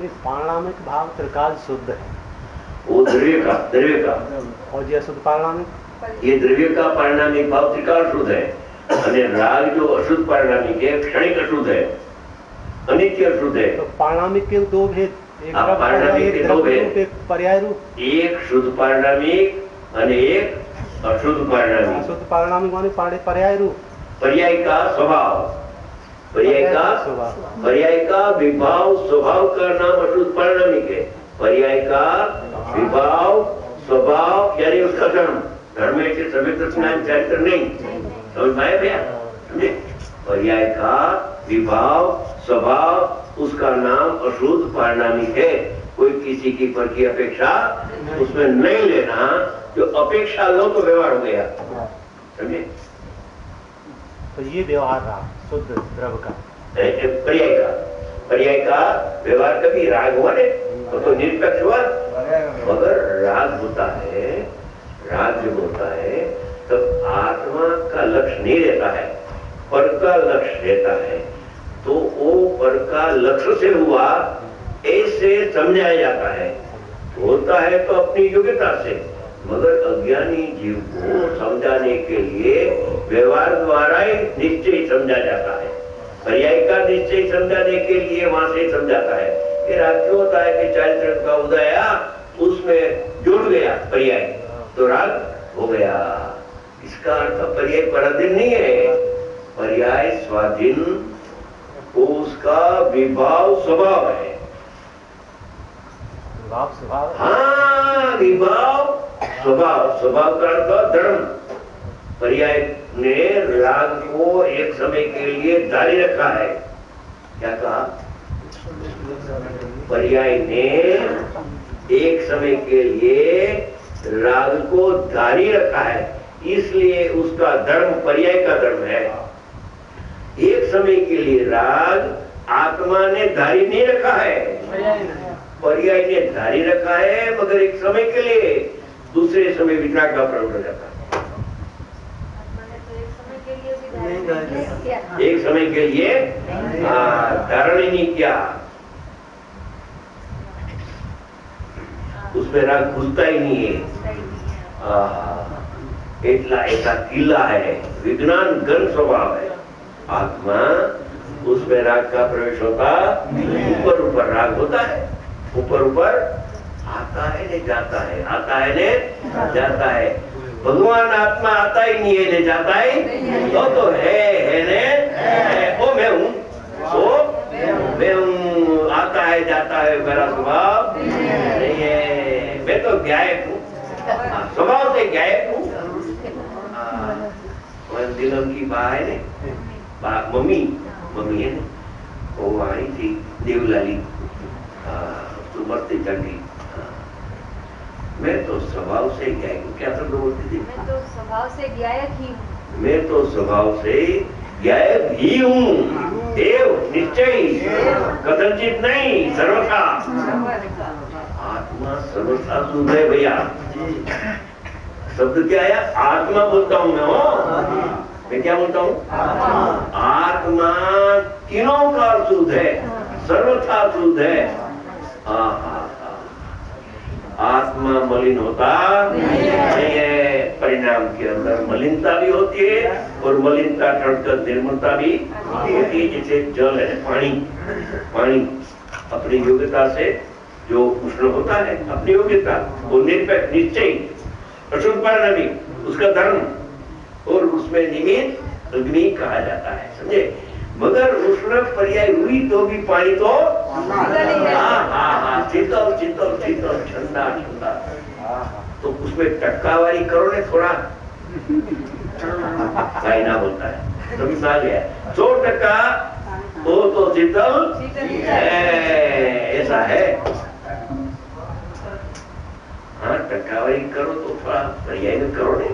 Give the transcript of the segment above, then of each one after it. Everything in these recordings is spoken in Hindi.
पारणामिक भाव त्रिकाल शुद्ध है, वो द्रव्य का और ये अशुद्ध पारणामिक, ये द्रव्य का पारणामिक भाव त्रिकाल शुद्ध है। અને રાગ जो अशुद्ध पारणामिक है, क्षणिक अशुद्ध है, अनित्य अशुद्ध है। तो पारणामिक के दो भेद, एक पारणामिक के दो भेद, एक पर्याय रूप, एक शुद्ध पारणामिक और एक अशुद्ध पारणामिक। अशुद्ध पारणामिक माने पर्याय रूप, पर्याय का स्वभाव, पर्याय का विभाव स्वभाव का नाम अशुद्ध पारणामिक है। पर्याय का विभाव स्वभाव यानी उसका धर्म में के सभी स्नान चरित्र नहीं, समझ पाए भैया? समझे? पर्याय का विभाव स्वभाव उसका नाम अशुद्ध पारणामिक है। कोई किसी की पर की अपेक्षा उसमें नहीं लेना, जो अपेक्षा लो तो व्यवहार हो गया, समझे? तो ये व्यवहार रहा शुद्ध द्रव्य का, पर्याय का व्यवहार कभी राग हुआ ने तो निरपेक्ष हुआ। मगर राग होता है, राग जब होता है तब आत्मा का लक्ष्य नहीं रहता है, पर का लक्ष्य रहता है। तो वो पर का लक्ष्य से हुआ ऐसे समझाया जाता है, होता है तो अपनी योग्यता से। मगर अज्ञानी जीव को समझाने के लिए व्यवहार द्वारा ही निश्चय समझा जाता है। पर्याय का निश्चय समझाने के लिए वहां से समझाता है कि राग क्यों होता है कि चारित्र का उदय उसमें जुड़ गया पर्याय, तो राग हो गया। इसका अर्थ पर्याय पराधीन नहीं है, पर्याय स्वाधीन उसका विभाव स्वभाव है। विभाव स्वभाव, हाँ, विभाव स्वभाव का अर्थ धर्म। पर्याय ने राग को एक समय के लिए जारी रखा है। क्या कहा? पर्याय ने एक समय के लिए राग को जारी रखा है, इसलिए उसका धर्म पर्याय का धर्म है। एक समय के लिए राग आत्मा ने धारी नहीं रखा है, पर्याय ने धारी रखा है, मगर एक समय के लिए, दूसरे समय वितराग का प्रयोग हो जाता है। एक समय के लिए धारण ही नहीं किया, उसमें राग घुसता ही नहीं है। એટલા ऐसा किला है, विज्ञान घन स्वभाव है। आत्मा उसमें राग का प्रवेश होता, ऊपर ऊपर राग होता है, ऊपर ऊपर आता है ले जाता है, आता है ले जाता है। भगवान आत्मा आता ही नहीं है, ले जाता है तो है ने है, वो मैं हूँ, वो मैं हूँ, आता है जाता है, मेरा स्वभाव नहीं है। मैं तो गायक हूँ, स्वभाव से गायक हूँ। दिलम की बा है ने, मम्मी है ने, वो आई थी देवलाली, तो मरते चढ़ी। मैं तो स्वभाव से गायक हूँ। क्या सब बोलती थी? मैं तो स्वभाव से गायक ही हूँ। मैं तो स्वभाव से गायक ही हूँ। देव निश्चय, कथनचित नहीं, सर्वथा। आत्मा सर्वथा शुद्ध है भैया। शब्द क्या है? आत्मा बोलता हूँ मैं क्या बोलता हूँ? आत्मा तीनों का शुद्ध है, सर्वथा शुद्ध है। आत्मा मलिन होता नहीं है। परिणाम के अंदर मलिनता भी होती है और मलिनता टड़कर निर्मलता भी होती है। जैसे जल है, पानी अपनी योग्यता से जो उष्ण होता है, अपनी योग्यता वो निरपेक्ष निश्चय अशुद्ध पारणामिक उसका धर्म, और उसमें निमित्त अग्नि कहा जाता है, समझे? मगर उष्ण पर्याय हुई तो भी पानी तो शीतल शीतल शीतल ठंडा ठंडा, तो उसमें टक्कावारी करो ने थोड़ा ना बोलता है, तो मिल गया 100% तो शीतल ऐसा है। हाँ, टक्कावारी करो तो थोड़ा पर्याय में करो ने,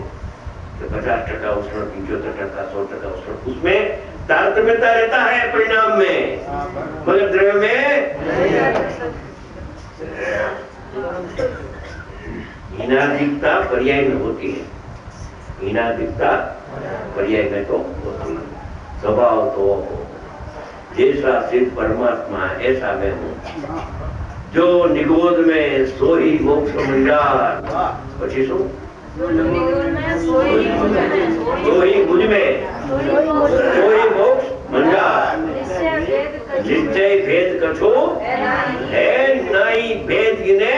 तो 50% उष्ण, 75%, 100% उष्ण, उसमें तारतम्यता रहता है परिणाम में, मगर द्रव्य में हीनाधिकता पर्याय में होती है। हीनाधिकता पर्याय में तो होती है। स्वभाव तो जैसा सिद्ध परमात्मा ऐसा मैं हूँ। जो निगोद में सोई मोक्ष मंजार। પછી શું? सोई मुझ में सोई मोक्ष मंजार। निश्चय भेद कछु है नहीं भेद गिने।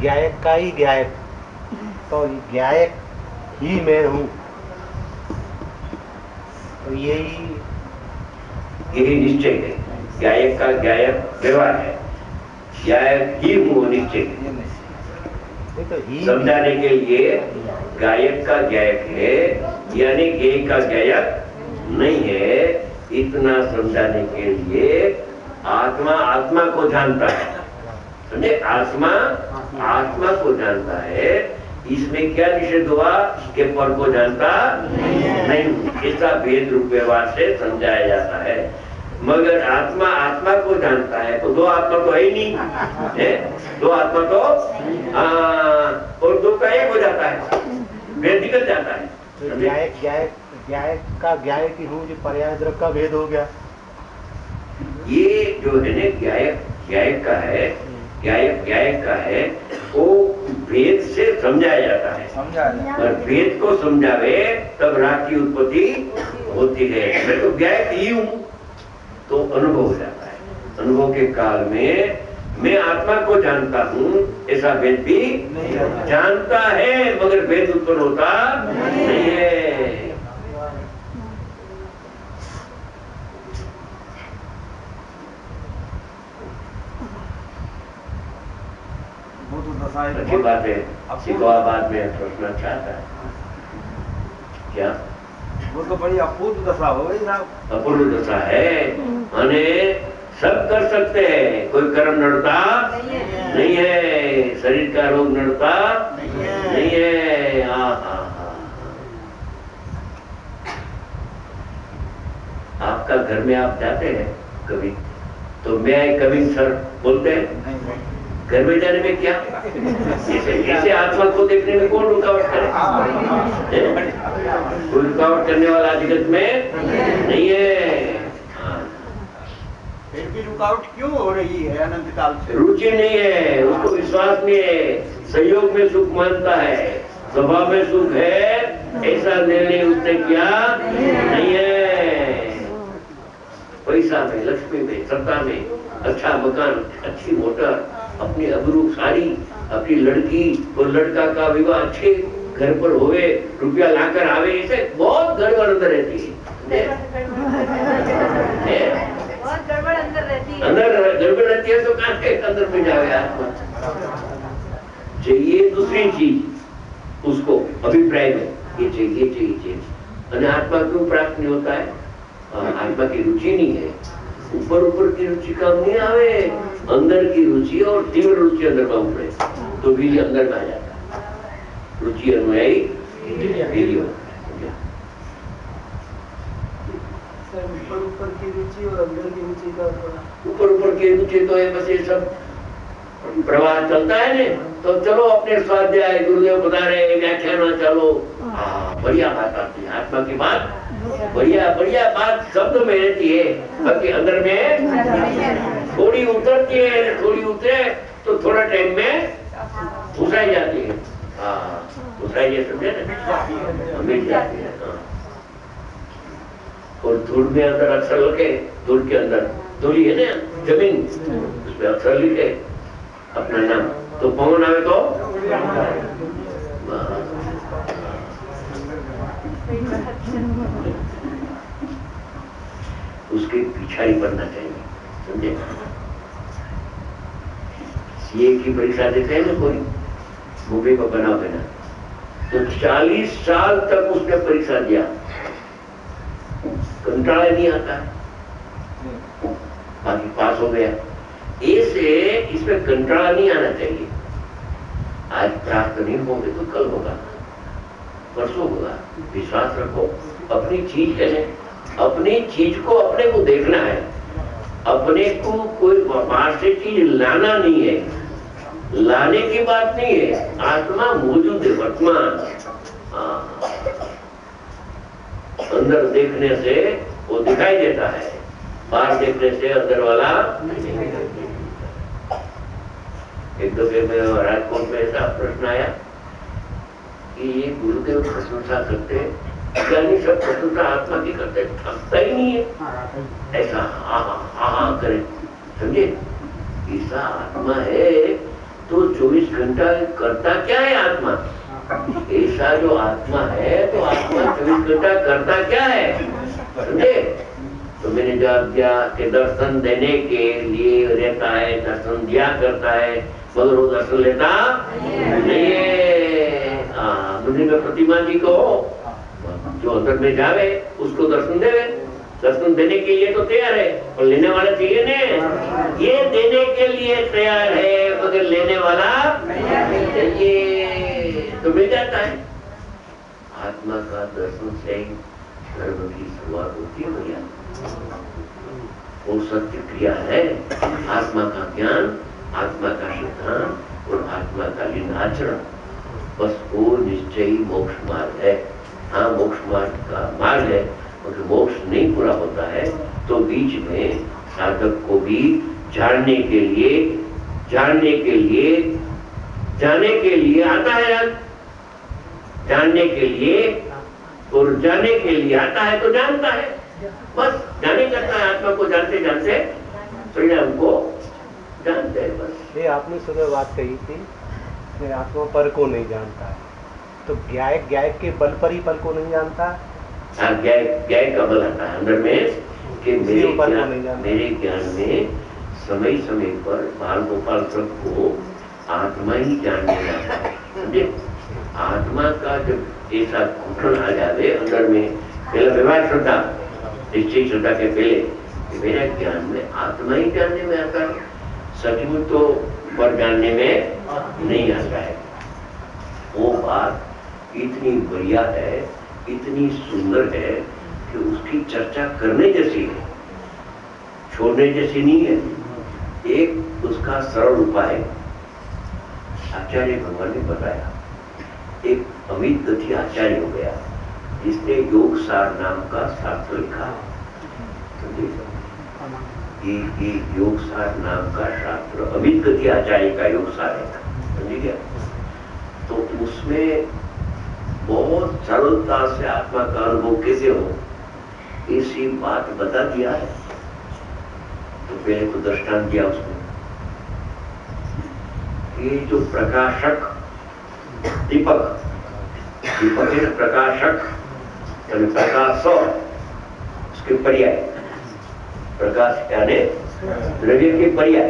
गायक का ही गायक, तो गायक ही मैं हूँ, तो यही निश्चय है। गायक का गायक व्यवहार है, गायक ही हूँ निश्चय है। तो ही समझाने के लिए गायक का गायक है, यानी गेय का गायक नहीं है। इतना समझाने के लिए आत्मा आत्मा को जानता है, समझे? आत्मा आत्मा को जानता है। इसमें क्या निषेध हुआ कि पर को जानता नहीं। इसका भेद रूप व्यवहार से समझाया जाता है। मगर आत्मा आत्मा को जानता है, तो दो आत्मा तो है ही नहीं है। दो आत्मा तो और दो का एक हो जाता है, भेद निकल जाता है। तो गायक का गायक ही हूँ, जो पर्याय द्रव्य का भेद हो गया। ये जो है ना गायक का है, गायक का है, वो भेद से समझाया जाता है। और भेद को समझावे तब राग की उत्पत्ति होती है। मैं तो गायक ही हूँ, तो अनुभव हो जाता है। अनुभव के काल में मैं आत्मा को जानता हूँ, ऐसा भेद भी जानता है, मगर भेद उत्पन्न होता नहीं है। अच्छी बात है। सिखवा बाद में सोचना चाहता है क्या? वो तो बड़ी अपूर्व दशा हो गई साहब। अपूर्व दशा है, माने सब कर सकते हैं, कोई कर्म नड़ता नहीं है, शरीर का रोग नड़ता नहीं है। आपका घर में आप जाते हैं कभी, तो मैं कभी सर बोलते हैं? घर में जाने में क्या ऐसे आत्मा को देखने में कौन रुकावट करे? कोई रुकावट करने वाला जगत में नहीं है। फिर भी रुकावट क्यों हो रही है अनंत काल से? रुचि नहीं है, उसको विश्वास नहीं है, संयोग में सुख मानता है, स्वभाव में सुख है, ऐसा निर्णय उसने किया नहीं है। पैसा में, लक्ष्मी में, सत्ता में, अच्छा मकान, अच्छी मोटर, अपनी अबरू साड़ी, अपनी लड़की और लड़का का विवाह अच्छे घर पर होवे, रुपया लाकर आवे, ऐसे बहुत गड़बड़ अंदर रहती है। बहुत गड़बड़ अंदर रहती है। अंदर गड़बड़ रहती है तो कहाँ के अंदर में जावे आत्मा? चाहिए दूसरी चीज उसको अभिप्राय में, ये चाहिए। और आत्मा क्यों प्राप्त नहीं होता है? आत्मा की रुचि नहीं है। ऊपर की रुचि काम नहीं आवे, अंदर की रुचि और तीव्र रुचि अंदर का उपड़े तो भी अंदर में आ जाता है। रुचि अनुयायी ऊपर की रुचि और अंदर की रुचि का ऊपर की रुचि तो है, बस ये सब प्रवाह चलता है ने, तो चलो अपने स्वाध्याय गुरुदेव बता रहे व्याख्यान चलो। बढ़िया बात आती है, आत्मा की बात बढ़िया बात शब्द में रहती है, बाकी अंदर में थोड़ी उतरती है, थोड़ी उतरे तो थोड़ा टाइम में घुसाई जाती है। घुसाई समझे ना, मिट जाती है। और धूल में अंदर अक्षर लिखे, धूल के अंदर धूली है ना जमीन, उसमें अक्षर लिखे अपना नाम, तो पवन आवे तो उसके पिछाड़ी पड़ना चाहिए, समझे? सीए की परीक्षा देते हैं ना कोई, मूवी को बना देना, तो 40 साल तक उसने परीक्षा दिया, कंटाला नहीं आता, बाकी पास हो गया। ऐसे इसमें कंटाला नहीं आना चाहिए। आज प्राप्त नहीं होंगे तो कल होगा, परसों होगा। विश्वास रखो, अपनी चीज है, अपनी चीज को अपने को देखना है, अपने को कोई बाहर से चीज लाना नहीं है। लाने की बात नहीं है, आत्मा मौजूद है वर्तमान। अंदर देखने से वो दिखाई देता है, बाहर देखने से अंदर वाला एक दफे में राजकोट में ऐसा प्रश्न आया कि ये गुरुदेव प्रशंसा करते ज्ञानी सब प्रशंसा आत्मा की करते, थकता ही नहीं है, ऐसा हा करे, समझे? ऐसा आत्मा है तो 24 घंटा करता क्या है आत्मा? ऐसा जो आत्मा है तो आत्मा 24 घंटा करता क्या है, समझे? तो मैंने जवाब दिया कि दर्शन देने के लिए रहता है, दर्शन दिया करता है, मगर वो दर्शन लेता नहीं है। मंदिर में प्रतिमा जी को जो अंदर में जावे उसको दर्शन देवे, दर्शन देने के लिए तो तैयार है, और लेने वाला चाहिए ना। ये देने के लिए तैयार है मगर लेने वाला चाहिए, तो मिल जाता है। आत्मा का दर्शन से धर्म की शुरुआत होती है भैया, वो सत्य क्रिया है। आत्मा का ज्ञान, आत्मा का सिद्धांत और आत्मा का लिंगाचरण, बस वो निश्चय ही मोक्ष मार्ग है। हाँ, मोक्ष मार्ग का मार्ग है, मगर मोक्ष नहीं पूरा होता है तो बीच में साधक को भी जाने के लिए आता है राज, जानने के लिए और जाने के लिए आता है तो जानता है, बस जाने करता है। आत्मा को जानते जानते परिणाम को जानते हैं बस। ये आपने सुबह बात कही थी कि आत्मा पर को नहीं जानता है, तो ज्ञायक के बल पर ही पल को नहीं जानता। ज्ञाय का बल आता है अंदर में कि मेरे ज्ञान में समय समय पर बाल गोपाल सबको आत्मा ही जानने लगता है, समझे? आत्मा का जब ऐसा घुटन आ जाए अंदर में, पहला व्यवहार श्रद्धा, निश्चय श्रद्धा के पहले कि मेरे ज्ञान में आत्मा ही जानने में आता है, सचमुच तो पर जानने में नहीं आता है। वो बात इतनी बढ़िया है, इतनी सुंदर है कि उसकी चर्चा करने जैसी है, छोड़ने जैसी नहीं है। एक उसका सरल उपाय आचार्य भगवान ने बताया। एक अमित गति आचार्य हो गया जिसने योग सार नाम का शास्त्र लिखा। ये योग सार नाम का शास्त्र अमित गति आचार्य का योग सार है, समझ गया? तो उसमें बहुत सरलता से आत्मा का अनुभव कैसे हो ऐसी बात बता दिया है। तो पहले तो दृष्टांत दिया उसने, ये जो प्रकाशक दीपक है, प्रकाशक यानी प्रकाश, उसके पर्याय प्रकाश यानी द्रव्य के पर्याय,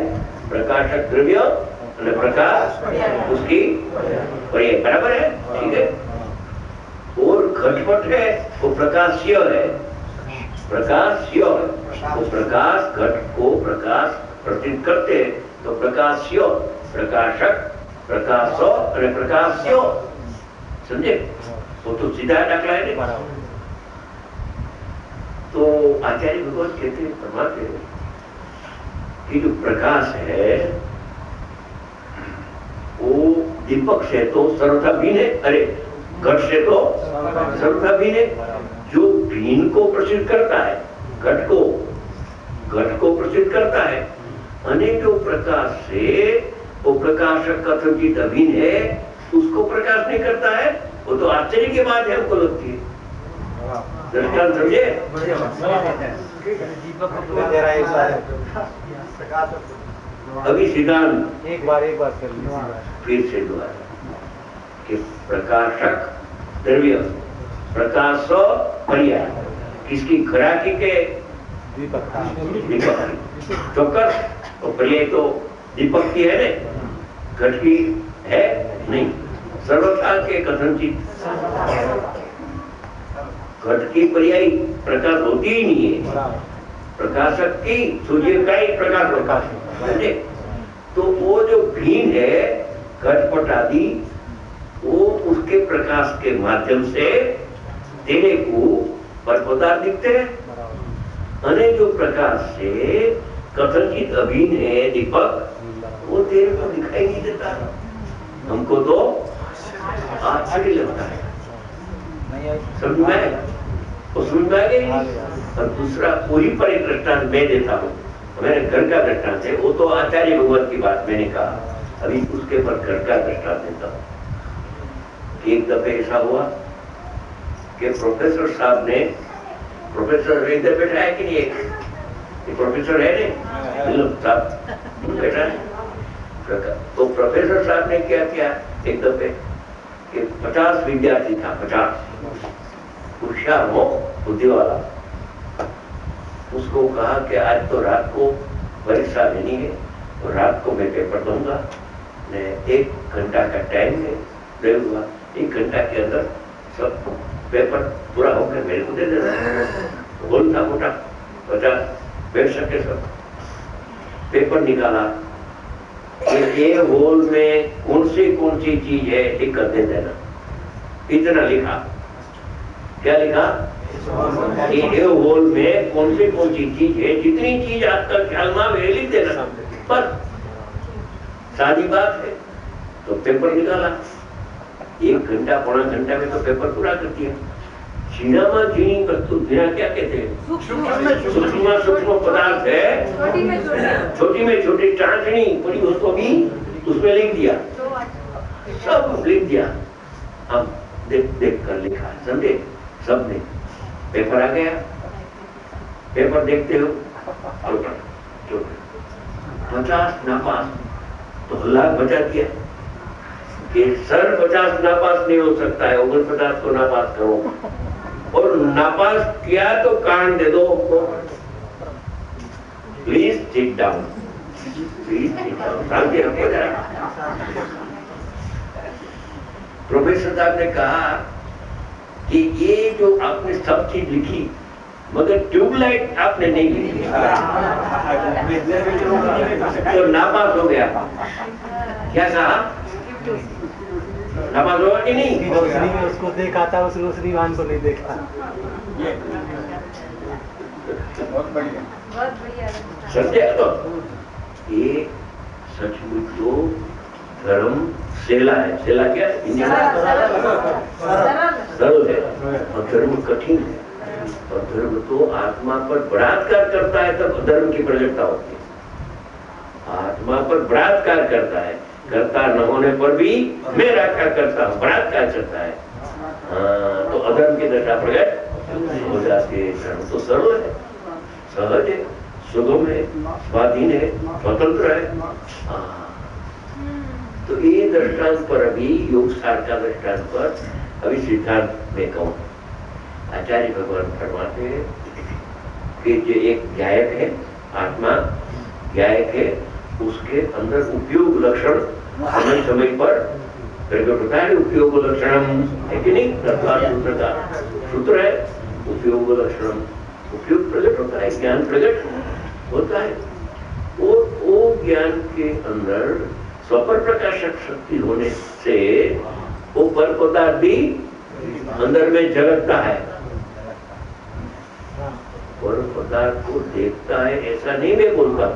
प्रकाशक द्रव्य और प्रकाश उसकी पर्याय, बराबर है, ठीक है? और घटपट है वो प्रकाश्य है, प्रकाश्य वो प्रकाश घट को प्रकाश प्रतीत करते हैं, तो प्रकाश्य, प्रकाशक, प्रकाशो और प्रकाश्यो, समझे? वो तो सीधा दाखला है ना। तो आचार्य भगवान कहते हैं, फरमाते हैं कि जो प्रकाश है वो दीपक से तो सर्वथा भिन्न है, अरे घट से तो सर्वथा भिन्न है। जो भिन्न को प्रसिद्ध करता है, घट को प्रसिद्ध करता है, अनेक जो प्रकाश से वो प्रकाशक कथनचित अभिन्न है, उसको प्रकाश नहीं करता है, वो तो आश्चर्य की बात है, हमको लगती है। दृष्टांत समझे? अभी सिद्धांत एक बार कर फिर से दोबारा कि प्रकाशक द्रव्य, प्रकाशो पर्याय, किसकी घराकी के दीपक चौक्कस, तो पर्याय तो दीपक की है ना, घट की है नहीं, सर्वथा के कथनचित घट की पर्याय प्रकाश होती ही नहीं है, प्रकाशक की सूर्य का ही प्रकाश होता है। तो वो जो भिन्न है घटपट आदि, वो उसके प्रकाश के माध्यम से तेरे को पर पदार्थ दिखते हैं, अने जो प्रकाश से कथनचित अभिन्न है दीपक, वो तेरे को दिखाई नहीं देता, हमको तो आश्चर्य लगता है। समझ में वो समझ में आ गई। और दूसरा वही पर एक दृष्टांत मैं देता हूँ, मेरे घर का दृष्टांत है, वो तो आचार्य भगवत की बात मैंने कहा, अभी उसके पर घर का दृष्टांत देता हूँ। एक दफे ऐसा हुआ कि प्रोफेसर साहब ने, प्रोफेसर इधर बैठा है कि नहीं, एक प्रोफेसर है नहीं साहब बैठा है, तो प्रोफेसर साहब ने क्या किया एक दफे कि 50 विद्यार्थी था, 50 होशियार हो बुद्धि वाला, उसको कहा कि आज तो रात को परीक्षा लेनी है और रात को मैं पेपर दूंगा, 1 घंटा का टाइम है, प्रयोग हुआ 1 घंटा के अंदर सब पेपर पूरा होकर मेरे को दे देना। होल था मोटा, 50 बैठ सके सब, पेपर निकाला, ये होल में कौन सी चीज है लिख कर दे देना, इतना लिखा। क्या लिखा? ये होल में कौन सी चीज है, जितनी चीज आपका ख्याल में वे लिख देना, बस सादी बात है। तो पेपर निकाला, 1 घंटा पौना घंटा में तो पेपर पूरा कर दिया। जीना में जीनी वस्तु, जीना क्या कहते हैं? सूक्ष्म पदार्थ है, छोटी में छोटी चांदनी बड़ी वस्तु भी उसमें लिख दिया, सब लिख दिया। हम देख कर लिखा, समझे? सबने पेपर आ गया, पेपर देखते हो 50 नापास, तो हल्ला बचा दिया कि सर 50 नापास नहीं हो सकता है, 49 को नापास करो, और नापास किया तो कान दे दो हमको। Please sit down, please sit down, शांति रखो जरा। प्रोफेसर साहब ने कहा कि ये जो आपने सब चीज लिखी, मगर ट्यूबलाइट आपने नहीं लिखी, तो नापास हो गया। क्या कहा? नापास होगा कि नहीं? रोशनी में उसको देखा था, उस रोशनीवान को नहीं देखा। बहुत बढ़िया, बहुत बढ़िया। समझे? तो ये सचमुच तो धर्म सेला है। सेला क्या है? हिंदी में सरल है, और धर्म कठिन है। और धर्म तो आत्मा पर बलात्कार करता है, तब धर्म की प्रकटता होती है। आत्मा पर बलात्कार करता है, करता न होने पर भी मैं रखा करता हूँ, बलात्कार करता है, तो अधर्म की दशा प्रकट हो जाती है। धर्म तो सरल है, सहज है, सुगम है, स्वाधीन है, स्वतंत्र है। तो ये दृष्टांत पर, अभी योग सार का दृष्टांत पर अभी सिद्धांत में कहूँ, आचार्य भगवान फरमाते हैं कि जो एक गायक है, आत्मा गायक है, उसके अंदर उपयोग लक्षण समय समय पर प्रकट होता है। उपयोग लक्षण है कि नहीं? सूत्र का सूत्र है, उपयोग लक्षण, उपयोग प्रकट होता है, ज्ञान प्रकट होता है। वो ज्ञान के अंदर स्वपर प्रकाशक शक्ति होने से वो पर पदार्थ भी अंदर में झलकता है, पर पदार्थ को देखता है ऐसा नहीं मैं बोलता हूँ,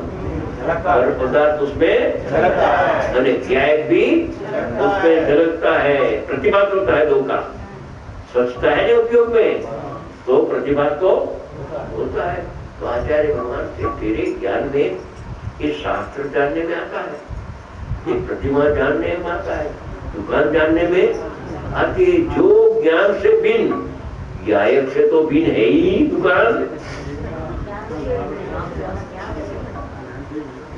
पर पदार्थ उसमें झलकता है, गायक भी उसमें झलकता है, प्रतिभात होता है। दो का स्वच्छता है ना उपयोग में, तो प्रतिभात तो होता है। तो आचार्य भगवान से तेरे ज्ञान में ये शास्त्र जानने में आता है, ये प्रतिमा जानने में आता है, दुकान जानने में आती है। जो ज्ञान से भिन्न, गायक से तो भिन्न है ही दुकान,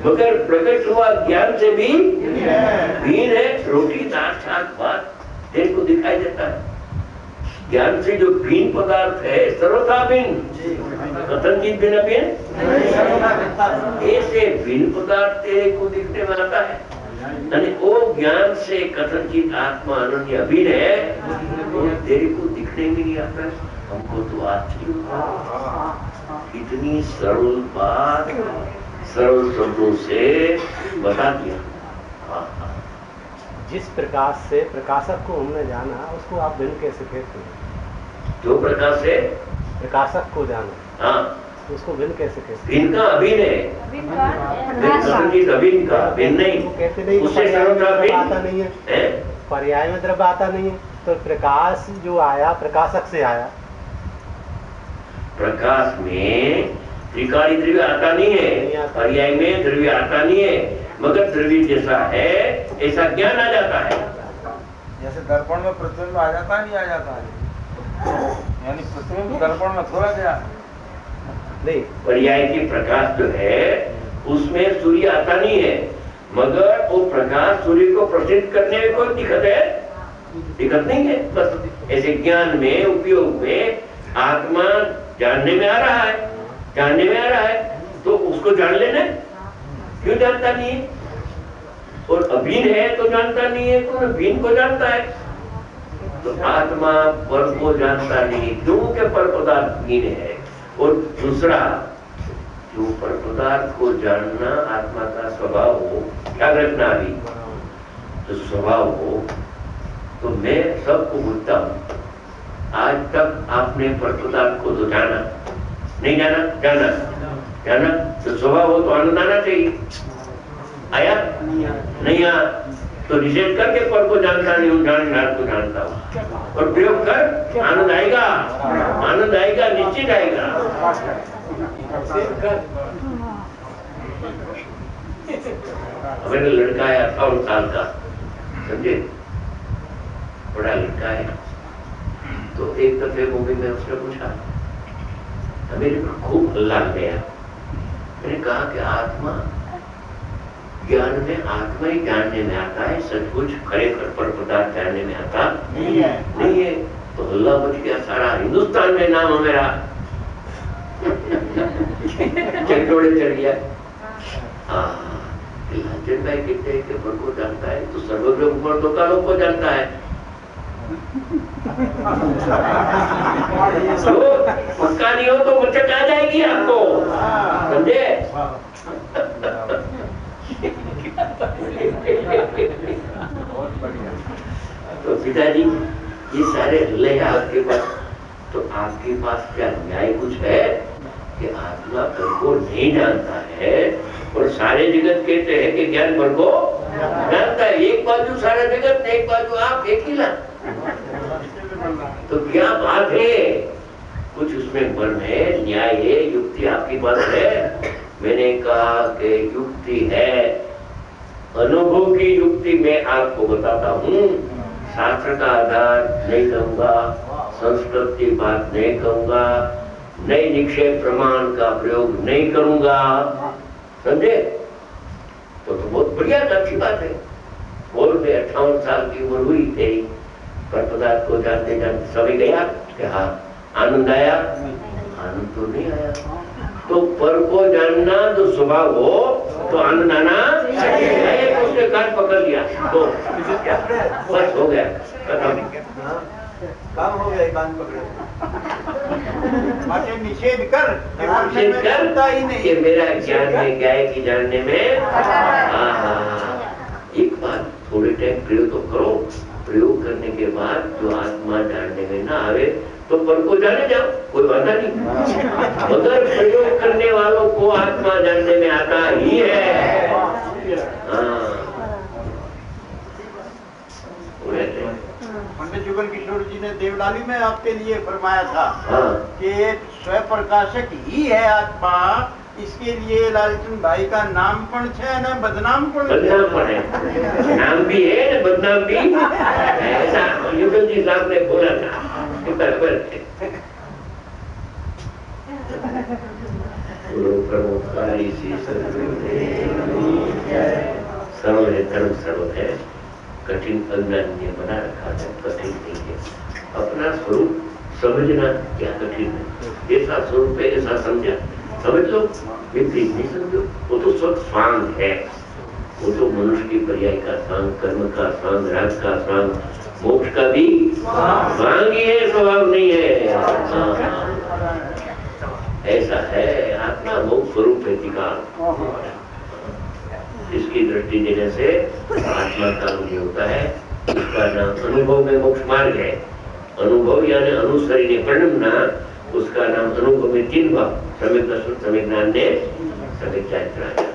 मगर प्रकट हुआ ज्ञान से भी भिन्न है। रोटी दाल साग भात तेरे को दिखाई देता है, ज्ञान से जो भिन्न पदार्थ है सर्वथा भिन्न, कथनचित भिन्न भिन्न, ऐसे भिन्न पदार्थ तेरे को दिखने में आता है। वो ज्ञान से कथनचित आत्मा अनन्य भिन्न है, वो तेरे को दिखने में नहीं आता है। हमको तो आश्चर्य होता, इतनी सरल बात सरल शब्दों से बता दिया। जिस प्रकाश से प्रकाशक को हमने जाना, उसको आप भिन्न कैसे कहते हैं? जो प्रकाश से प्रकाशक को जाना, हाँ, तो उसको भिन्न कैसे कैसे? भिन्न का अभिन्न है, अभिन्न का संचित अभिन्न का भिन्न नहीं, वो कहते नहीं उससे पर्याय में सर्वथा द्रव्य आता भिन्न नहीं है, है। पर्याय में द्रव्य आता नहीं है, तो प्रकाश जो आया प्रकाशक से आया। प्रकाश में त्रिकाली द्रव्य आता नहीं है, पर्याय में द्रव्य आता नहीं है, मगर द्रव्य जैसा है ऐसा ज्ञान आ जाता है। जैसे दर्पण में प्रतिबिंब आ जाता है, नहीं आ जाता है, यानी प्रतिबिंब दर्पण में थोड़ा गया नहीं, पर्याय की प्रकाश जो है उसमें सूर्य आता नहीं है, मगर वो प्रकाश सूर्य को प्रसिद्ध करने में कोई दिक्कत है? दिक्कत नहीं है। बस ऐसे ज्ञान में उपयोग में आत्मा जानने में आ रहा है, जानने में आ रहा है, तो उसको जान लेना। क्यों जानता नहीं है? और अभिन्न है तो जानता नहीं है, तो भिन्न को जानता है। तो आत्मा पर को जानता नहीं, क्योंकि पर पदार्थ भिन्न है। और दूसरा, जो पर पदार्थ को जानना आत्मा का स्वभाव हो, क्या रखना अभी तो स्वभाव हो, तो मैं सबको बोलता हूँ आज तक आपने पर पदार्थ को तो जाना नहीं, जाना जाना जाना, तो स्वभाव हो तो आनंद आना चाहिए। आया नहीं आया तो निषेध करके पर को जानता नहीं हूँ, जाननार को जानता हूँ, और प्रयोग कर आनंद आएगा, आनंद आएगा, निश्चित आएगा। मेरा लड़का है 58 साल का, समझे, बड़ा लड़का है। तो एक दफे मूवी में उसने पूछा, मेरे को खूब हल्ला गया। मैंने कहा कि आत्मा ज्ञान में आत्मा ही जानने में आता है, सचमुच खरेखर पर पदार्थ जानने में आता नहीं है। तो हल्ला बच गया, सारा हिंदुस्तान में नाम है मेरा, चंडोड़े चढ़ गया। लालचंद भाई कहते हैं कि पर को जानता है तो सर्वज्ञ ऊपर तो कालों को जानता है। तो पक्का नहीं हो तो मचक आ जाएगी आपको, समझे? तो पिताजी ये सारे हल्ले आपके पास, तो आपके पास क्या न्याय कुछ है कि आत्मा पर को नहीं जानता है और सारे जगत कहते हैं कि ज्ञान पर को जानता है। एक बाजू सारा जगत, एक बाजू आप अकेला, तो क्या बात है? कुछ उसमें मर्म है, न्याय है, युक्ति आपके पास है। मैंने कहा कि युक्ति है, अनुभव की युक्ति मैं आपको बताता हूँ, शास्त्र का आधार नहीं कहूंगा, संस्कृत की बात नहीं कहूंगा, नई निक्षेप प्रमाण का प्रयोग नहीं करूंगा, समझे? तो बहुत बढ़िया अच्छी बात है। बोल में 58 साल की उम्र हुई थे, पर पदार्थ को जानते जानते समय गया कि हाँ आनंद आया, आनंद तो नहीं आया। तो पर को जानना जो स्वभाव हो तो आनंद आना चाहिए। उसने कान पकड़ लिया तो बस हो गया, खत्म, काम हो गया, कान पकड़े। निषेध कर, निषेध कर ही नहीं कि मेरा ज्ञान में क्या है कि जानने में। एक बात थोड़े टाइम प्रयोग तो करो, प्रयोग करने के बाद जो आत्मा जानने में ना आवे तो पर को जाने जाओ, कोई बाधा नहीं। मगर प्रयोग करने वालों को आत्मा जानने में आता ही है। पंडित जुगल किशोर जी ने देवलाली में आपके लिए फरमाया था कि स्वयं प्रकाशक ही है आत्मा, इसके लिए लालचंद भाई का नाम पण है ना बदनाम पण है, नाम भी है ना बदनाम भी, ऐसा युगल जी साहब ने बोला था। बराबर है। सरल है, धर्म सरल है, कठिन अज्ञान ने बना रखा है, कठिन नहीं है। अपना स्वरूप समझना क्या कठिन है, ऐसा स्वरूप है, ऐसा समझा, समझ लो, विपरीत नहीं समझो। वो तो सब स्वांग है, वो तो मनुष्य की पर्याय का स्वांग, कर्म का स्वांग, राग का स्वांग, मोक्ष का भी स्वांग ही है, स्वभाव नहीं है। ऐसा है, आत्मा मोक्ष स्वरूप है अधिकार। इसकी दृष्टि देने से आत्मा का अनुभव होता है। इसका नाम अनुभव में मोक्ष मार्ग है। अनुभव यानी अनुसरी परिणमना उसका नाम अनुगमित चिन्ह सम्यक दर्शन सम्यक ज्ञान ने सम्यक चैत्र